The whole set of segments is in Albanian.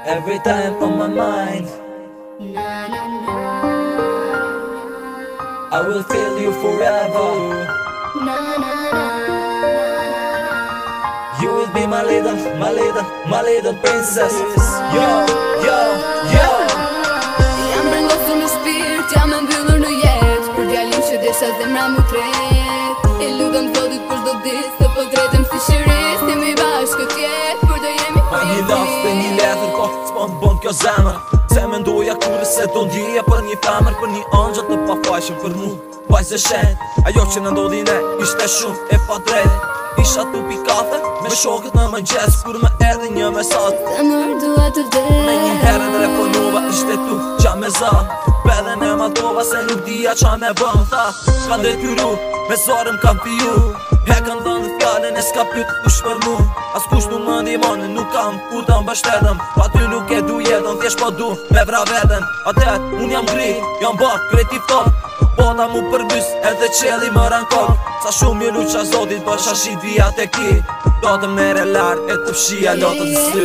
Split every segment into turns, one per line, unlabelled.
Every time on my mind, I will feel you forever. You will be my little princess. Yo, yo, yo.
Jam brengosur në shpirt, jam e mbyllur në jetë për djalin që desha zemra mu tret. E lutem Zotit për çdo ditë të po drejtëm si shiris, jemi bashkë tjetë, për do jemi për
Një laf dhe një letër, ko s'po m'bon kjo zemër. Se me ndoja kur se do ndjeja për një femër, për një angjët të pafajshëm për mu. Vajzë e shenjtë, ajo që në ndodhi ne ishte shumë e pa drejtë. Isha tu pi kafe me shokët në mëngjes, kur më erdhi një mesazh.
Zemër dua të vdes.
Me një herë telefonova, ishte tu qa me za. Beden e matova se nuk dija qa me bëm. Tha, ka detyru, me zorëm kam piju. E kanë dhënë dhe fjallën e s'ka pyt kush për mu. As kush nuk më ndihmon, nuk kam ku të mbështetëm. Pa ty nuk e du jetën, thjesht po du me vra veten. Atet, unë jam gri, jam bak, kretiv top. Bota mu përbys, edhe qeli më rankok. Sa shumë një luqa Zotit, bësha shit vija te ki. Do të mere lartë, e të fshia lotët në sy.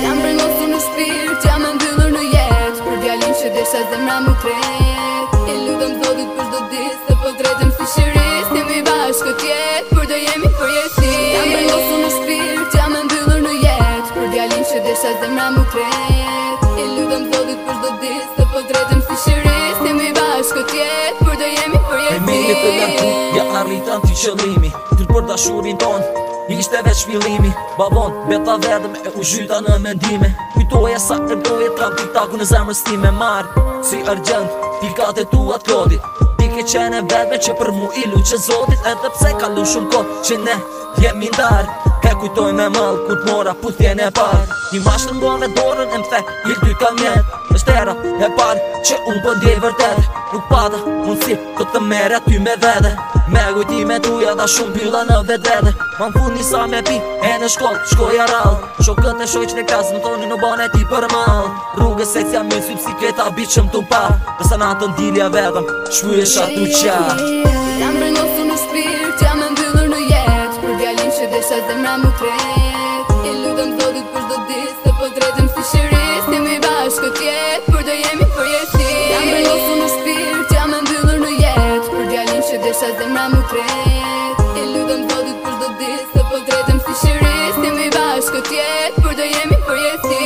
Jam brengosur në shpirt, jam e mbyllur në jetë për djalin që desha zemra mu tret. E lutem Zotit për çdo ditë të po drejtëm si shiris, jemi bashkë tjetë, për do jemi për jeti. Jam brengosur në shpirt, jam e mbyllur në jetë për djalin që desha zemra mu tret. E lutem Zotit për çdo ditë të po drejtëm si shiris, jemi bashkë tjetë, për do jemi për jeti.
E mirë të lartu, ja arritëm t'i qëllimi. Ty për dashurin ton, ishte veç fillimi. Babon, beta vedëm e u zhyta në mendime. Kujtoja sa e mdoje tram tiktaku në zemrës time. Marë, si argjend, pikat e tuat kodit. Ti ke qene vedme që për mu i luqe Zotit. Edhe pse kalon shumë kohë që ne jemi ndarë. E kujtoj me mëllë ku t'mora puthjen e parë. Një mashtë ngo me dorën e m'the il ty ka mjetë. Është era e parë që unë po ndjej vërtet. Nuk pata mundësi të të mere aty me vede. Me kujtime tuja da shumë bylla në vedvede. Ma m'fund njësa me pi e në shkollë shkoja rallë. Shokët e shoj që në klasë më toni në bane ti për malë. Rrugës se t'ja mirë si bisikleta biqëm t'u pa. Dësa natën dilja vedëm shpyesha t'u qa.
Jam brengosur në shpirt, jam e mbyllur në jetë për djalin që desha zemra mu tret. E lutem Zotit për çdo ditë të po drejtëm si shiris, jemi bashkë tjetë, për do jemi për jeti. Jam brengosur në shpirt, jam e mbyllur në jetë për djalin që desha zemra mu tret. E lutem Zotit për çdo ditë të po drejtëm si shiris, jemi bashkë tjetë, për do jemi për jeti.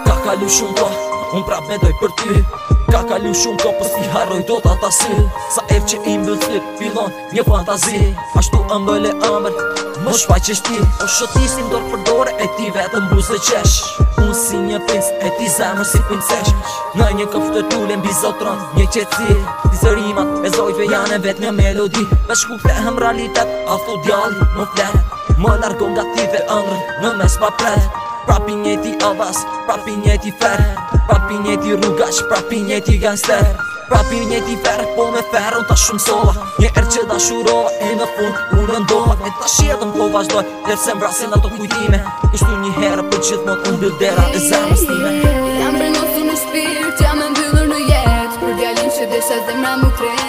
Ka kalu shumë ko, unë prap me doj për ty. Ka kalu shumë ko, për si harroj do t'ata sy. Sa erë që i mbëllësit, fillon një fantazi. Ashtu ëmbële ëmbër, më shpaj që shti. O shotisin dorë për dore, e ti vetëm buzë qesh. Unë si një princ, e ti zemër si princesh. Në një këftë të tullin, bizotron, një qetësi. Dizë rimat, e zojve janë e vetë një melodi. Vesh ku kthehem realitet, a thu djalli, më flet. Më largon nga ti dhe ëndrën, në mes pa pret. Prapi njeti avas, prapi njeti fer. Prapi njeti rrugash, prapi njeti gangster. Prapi njeti fer, po me fer unë ta shumë sova. Një erë që dashurova, e në fund unë ndova. E ta shjetëm po vazhdoj, dhe se mbrasin ato kujtime. Kështu një herë për gjithmon unë bildera e zemrës time.
Jam brengosur në shpirt, jam e mbyllur në jetë për djalin që desha zemra mu tret.